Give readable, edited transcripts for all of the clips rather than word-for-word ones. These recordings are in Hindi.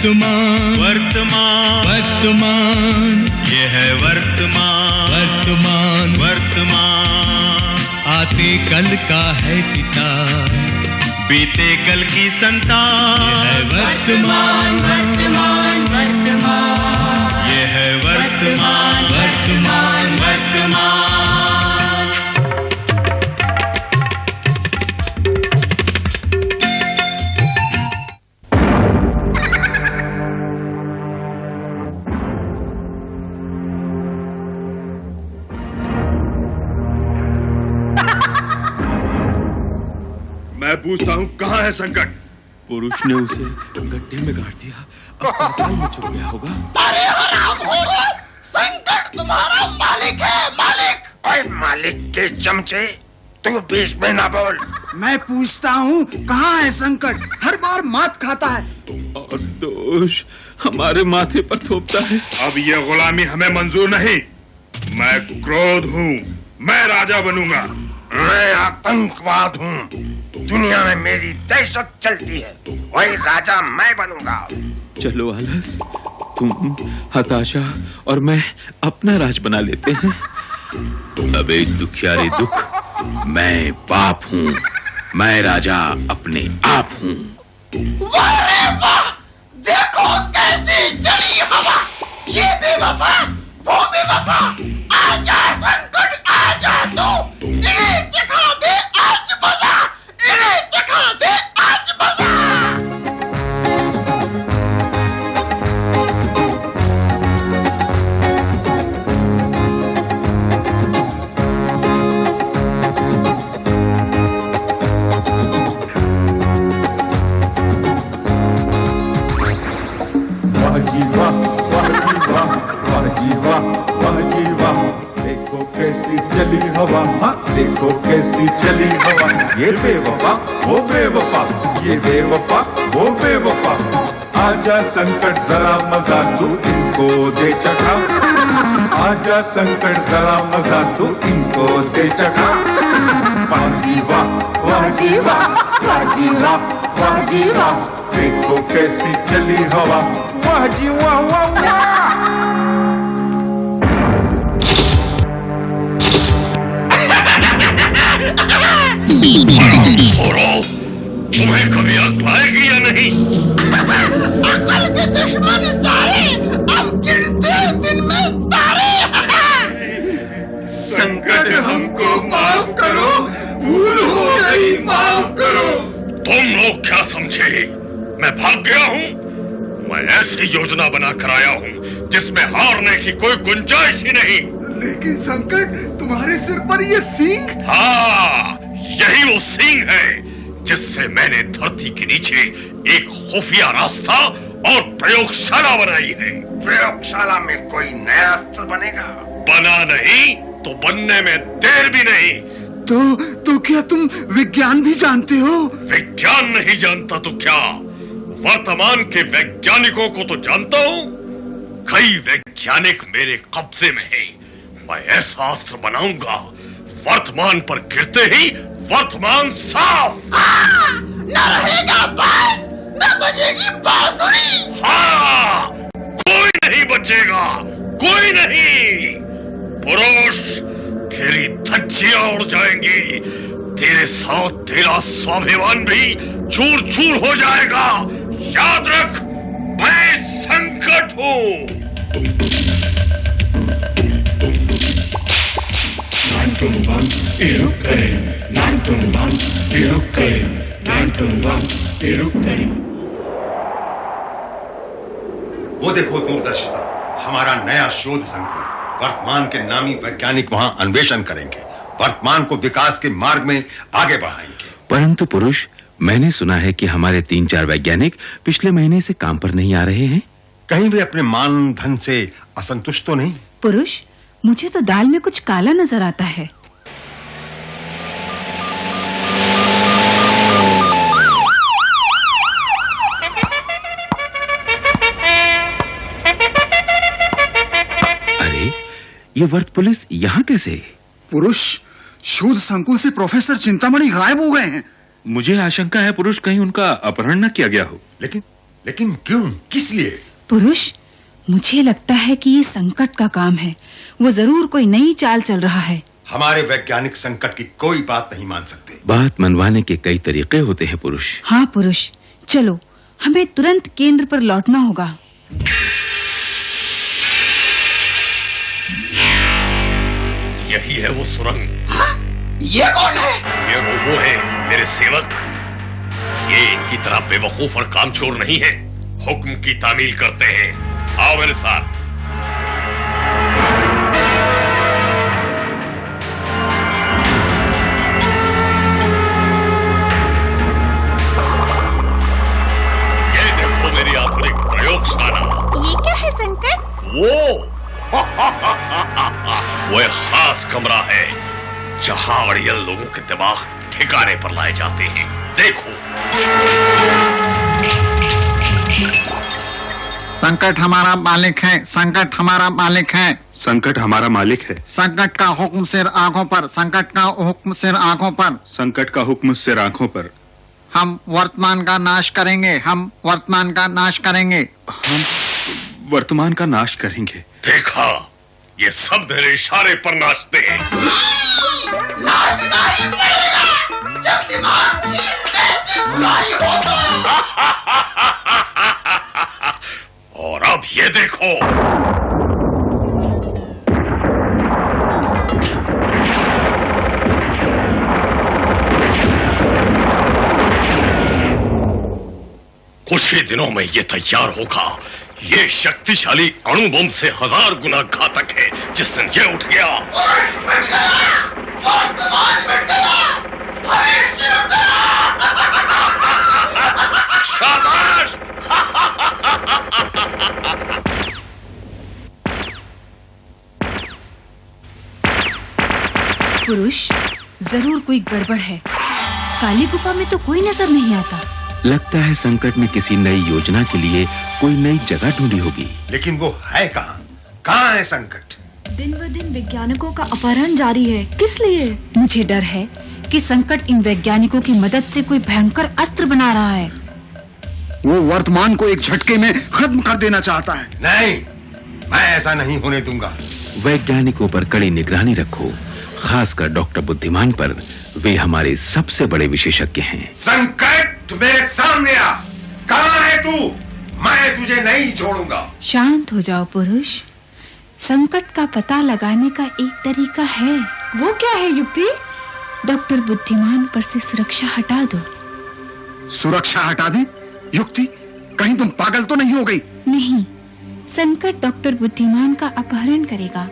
वर्तमान वर्तमान वर्तमान ये है वर्तमान वर्तमान वर्तमान आते कल का है पिता बीते कल की संतान ये है वर्तमान वर्तमान वर्तमान ये है वर्तमान वर्तमान वर्तमान मैं पूछता हूँ कहाँ है संकट? पुरुष ने उसे गड्ढे में गाड़ दिया, अब पाताल में छुप गया होगा। अरे हरामखोरो, संकट तुम्हारा मालिक है, मालिक। ओए मालिक के चमचे, तू बीच में ना बोल। मैं पूछता हूँ कहाँ है संकट? हर बार मात खाता है और दोष हमारे माथे पर थोपता है। अब ये गुलामी हमें मंजूर नहीं। मैं क्रोध हूँ, मैं राजा बनूंगा। मैं आतंकवाद हूँ, दुनिया में मेरी दहशत चलती है। वही राजा मैं बनूंगा। चलो आलस, तुम हताशा और मैं अपना राज बना लेते हैं। अबे दुखियारे दुख, मैं बाप हूँ, मैं राजा अपने आप हूँ। वाह रे वाह, देखो कैसी चली हवा। ये बेवफा, वो बेवफा। आजा संकट, आजा तू, इन्हें चखा दे आज मजा, इन्हें चखा दे आज मजा। वाह जी वाह, वाह जी वाह, वाह जी वाह, वाह जी वाह। देखो कैसी चली हवा, हाँ देखो कैसी चली हवा। ये बेवफा वो बेवफा, ये बेवफा वो बेवफा। आजा संकट जरा मजा तू इनको दे चखा। आजा संकट जरा मजा तू इनको दे चखा। वाह जी वाह, वाह जी वाह, वाह जी वाह, वाह जी वाह। देखो कैसी चली हवा, वाह जी वाह, वाह वाह। तुम्हें कभी अक्ल आएगी या नहीं? अकल के दुश्मन सारे, अब गिनते दिन में तारे। संकट हमको माफ करो, भूल हो गई माफ करो। तुम लोग क्या समझे? मैं भाग गया हूँ? मैं ऐसी योजना बनाकर आया हूँ जिसमें हारने की कोई गुंजाइश ही नहीं। लेकिन संकट, तुम्हारे सिर पर ये सींग। हाँ, यही वो सींग है जिससे मैंने धरती के नीचे एक खुफिया रास्ता और प्रयोगशाला बनाई है। प्रयोगशाला में कोई नया अस्त्र बनेगा? बना नहीं तो बनने में देर भी नहीं। तो क्या तुम विज्ञान भी जानते हो? विज्ञान नहीं जानता तो क्या, वर्तमान के वैज्ञानिकों को तो जानता हूँ। कई वैज्ञानिक मेरे कब्जे में हैं। मैं ऐसा अस्त्र बनाऊंगा, वर्तमान पर गिरते ही वर्तमान साफ। न रहेगा बांस, न बजेगी बांसुरी। हाँ, कोई नहीं बचेगा, कोई नहीं। पुरुष, तेरी धज्जियां उड़ जाएंगी, तेरे साथ तेरा स्वाभिमान भी चूर चूर हो जाएगा। याद रख, मैं संकट हूँ। वो देखो दूरदर्शिता, हमारा नया शोध संकुल। वर्तमान के नामी वैज्ञानिक वहां अन्वेषण करेंगे, वर्तमान को विकास के मार्ग में आगे बढ़ाएंगे। परंतु पुरुष, मैंने सुना है कि हमारे 3-4 वैज्ञानिक पिछले महीने से काम पर नहीं आ रहे हैं। कहीं वे अपने मान धन से असंतुष्ट तो नहीं? पुरुष, मुझे तो दाल में कुछ काला नजर आता है। अरे, ये वर्त पुलिस यहाँ कैसे? पुरुष, शोध संकुल से प्रोफेसर चिंतामणि गायब हो गए हैं। मुझे आशंका है पुरुष, कहीं उनका अपहरण न किया गया हो। लेकिन लेकिन क्यों, किस लिए? पुरुष, मुझे लगता है कि ये संकट का काम है। वो जरूर कोई नई चाल चल रहा है। हमारे वैज्ञानिक संकट की कोई बात नहीं मान सकते। बात मनवाने के कई तरीके होते हैं पुरुष। हाँ पुरुष, चलो हमें तुरंत केंद्र पर लौटना होगा। यही है वो सुरंग। हाँ? ये कौन है? ये रोबो है, मेरे सेवक। ये इनकी तरह बेवकूफ और कामचोर नहीं है, हुक्म की तामील करते हैं। आओ मेरे साथ। ये देखो मेरी आधुनिक प्रयोगशाला। ये क्या है संकट? वो वो एक खास कमरा है जहां अड़ियल लोगों के दिमाग ठिकाने पर लाए जाते हैं। देखो। संकट हमारा मालिक है, संकट हमारा मालिक है। संकट हमारा मालिक है। संकट का हुक्म सिर आंखों पर, संकट का हुक्म सिर आंखों पर। संकट का हुक्म सिर आंखों पर। हम वर्तमान का नाश करेंगे, हम वर्तमान का नाश करेंगे। हम वर्तमान का नाश करेंगे। देखा, ये सब मेरे इशारे पर नाचते हैं। नाचना ही पड़ेगा जब दिमाग की ऐसी धुलाई हो तो। और अब ये देखो। कुछ ही दिनों में ये तैयार होगा। ये शक्तिशाली अणु बम से 1000 गुना घातक है। जिस दिन ये उठ गया, पुरुष मिट गया, वर्तमान मिट गया, भविष्य उठ गया। शाबाश। पुरुष, जरूर कोई गड़बड़ है। काली गुफा में तो कोई नजर नहीं आता। लगता है संकट में किसी नई योजना के लिए कोई नई जगह ढूंढी होगी। लेकिन वो है कहाँ? कहाँ है संकट? दिन ब दिन वैज्ञानिकों का अपहरण जारी है। किस लिए? मुझे डर है कि संकट इन वैज्ञानिकों की मदद से कोई भयंकर अस्त्र बना रहा है। वो वर्तमान को एक झटके में खत्म कर देना चाहता है। नहीं, मैं ऐसा नहीं होने दूंगा। वैज्ञानिकों पर कड़ी निगरानी रखो, खासकर डॉक्टर बुद्धिमान पर। वे हमारे सबसे बड़े विशेषज्ञ हैं। संकट मेरे सामने आ। कहाँ है तू? मैं तुझे नहीं छोड़ूंगा। शांत हो जाओ पुरुष। संकट का पता लगाने का एक तरीका है। वो क्या है युक्ति? डॉक्टर बुद्धिमान पर से सुरक्षा हटा दो। सुरक्षा हटा दे? युक्ति, कहीं तुम पागल तो नहीं हो गई? नहीं, संकट डॉक्टर बुद्धिमान का अपहरण करेगा,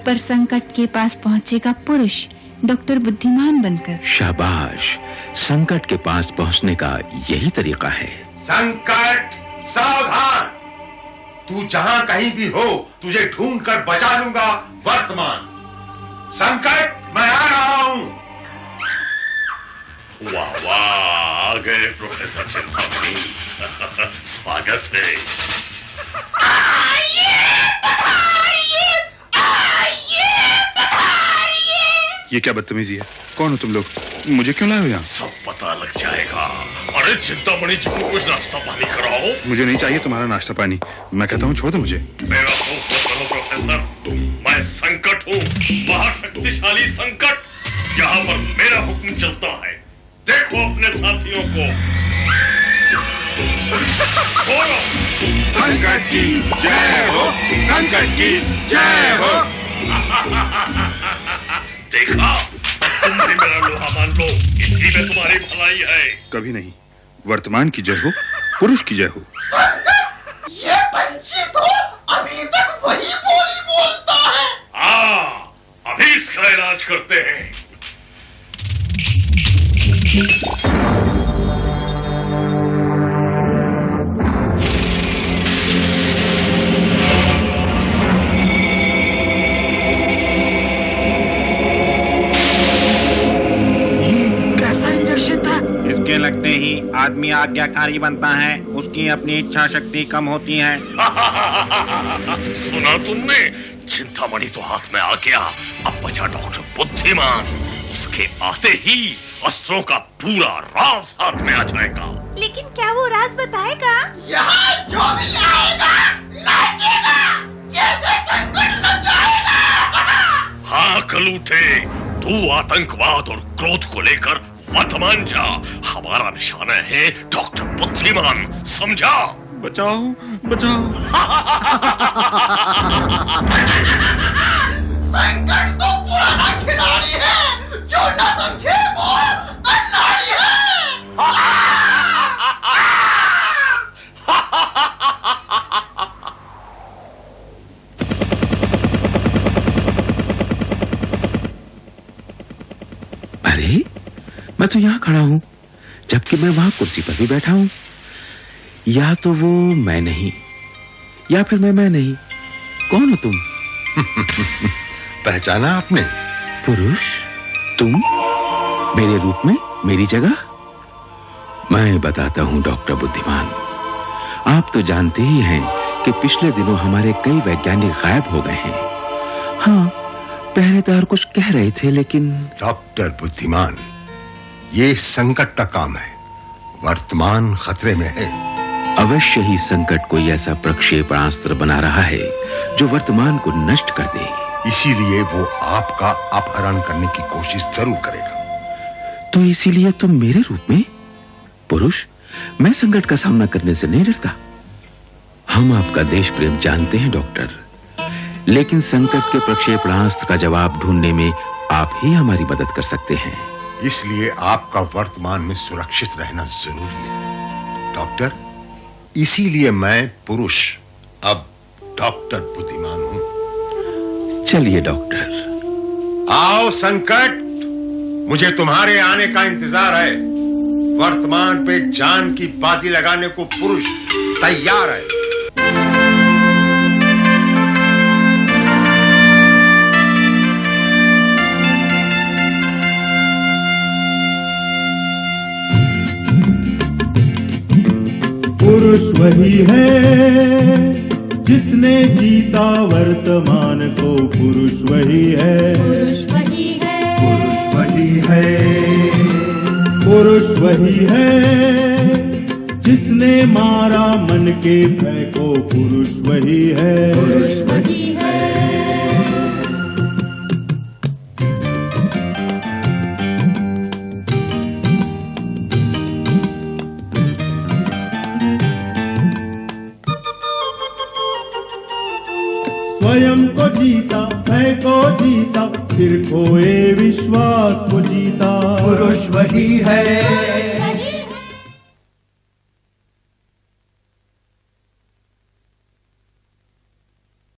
पर संकट के पास पहुंचेगा पुरुष डॉक्टर बुद्धिमान बनकर। शाबाश, संकट के पास पहुंचने का यही तरीका है। संकट, सावधान! तू जहां कहीं भी हो, तुझे ढूंढकर बचा लूंगा। वर्तमान। संकट, मैं आ रहा हूं। वाह वाह, आ गए प्रोफेसर चिंतामणि। स्वागत है। ये क्या बदतमीजी है? कौन हो तुम लोग? मुझे क्यों लाए हो यहाँ? सब पता लग जाएगा। अरे चिंतामणि जी को कुछ नाश्ता पानी कराओ। मुझे नहीं चाहिए तुम्हारा नाश्ता पानी। मैं कहता हूँ छोड़ दो मुझे। बेवकूफ मत बनो प्रोफेसर। मैं संकट हूँ, महाशक्तिशाली संकट। यहाँ पर मेरा हुक्म चलता है। देखो अपने साथियों को। बोलो, संकट की जय हो, संकट की जय हो। देखा, तुम भी मेरा लोहा मान लो, इसी में तुम्हारी भलाई है। कभी नहीं। वर्तमान की जय हो, पुरुष की जय हो। संकट, ये पंछी तो अभी तक वही बोली बोलता है। हाँ, अभी इसका इलाज करते हैं। इसके लगते ही आदमी आज्ञाकारी बनता है, उसकी अपनी इच्छा शक्ति कम होती है। सुना तुमने? चिंतामणि तो हाथ में आ गया। अब बचा डॉक्टर बुद्धिमान। उसके आते ही अस्त्रों का पूरा राज हाथ में आ जाएगा। लेकिन क्या वो राज बताएगा? यहाँ जो भी आएगा नाचेगा, जैसे संकट नचाएगा। हाँ कलूटे, तू आतंकवाद और क्रोध को लेकर वर्तमान जा। हमारा निशाना है डॉक्टर बुद्धिमान, समझा? बचाओ बचाओ। संकट तो पुराना खिलाड़ी है, जो न समझे वो अनाड़ी है। अरे मैं तो यहाँ खड़ा हूँ, जबकि मैं वहां कुर्सी पर भी बैठा हूँ। या तो वो मैं नहीं, या फिर मैं नहीं। कौन हो तुम? पहचाना आपने? पुरुष, तुम मेरे रूप में मेरी जगह? मैं बताता हूं डॉक्टर बुद्धिमान, आप तो जानते ही हैं कि पिछले दिनों हमारे कई वैज्ञानिक गायब हो गए हैं। हाँ, पहरेदार कुछ कह रहे थे, लेकिन डॉक्टर बुद्धिमान, ये संकट का काम है। वर्तमान खतरे में है। अवश्य ही संकट कोई ऐसा प्रक्षेपणास्त्र बना रहा है जो वर्तमान को नष्ट कर दे। इसीलिए वो आपका अपहरण करने की कोशिश जरूर करेगा। तो इसीलिए तुम मेरे रूप में? पुरुष, मैं संकट का सामना करने से नहीं डरता। हम आपका देश प्रेम जानते हैं डॉक्टर, लेकिन संकट के प्रक्षेपणास्त्र का जवाब ढूंढने में आप ही हमारी मदद कर सकते हैं। इसलिए आपका वर्तमान में सुरक्षित रहना जरूरी है डॉक्टर। इसीलिए मैं पुरुष अब डॉक्टर बुद्धिमान हूं। चलिए डॉक्टर। आओ संकट, मुझे तुम्हारे आने का इंतजार है। वर्तमान पे जान की बाजी लगाने को पुरुष तैयार है। पुरुष वही है जिसने जीता वर्तमान को। पुरुष वही है, पुरुष वही है, पुरुष वही है, पुरुष वही है जिसने मारा मन के भय को। पुरुष वही है, पुरुष वही है। स्वयं को जीता, भय को जीता, फिर खोए विश्वास को जीता। पुरुष वही है,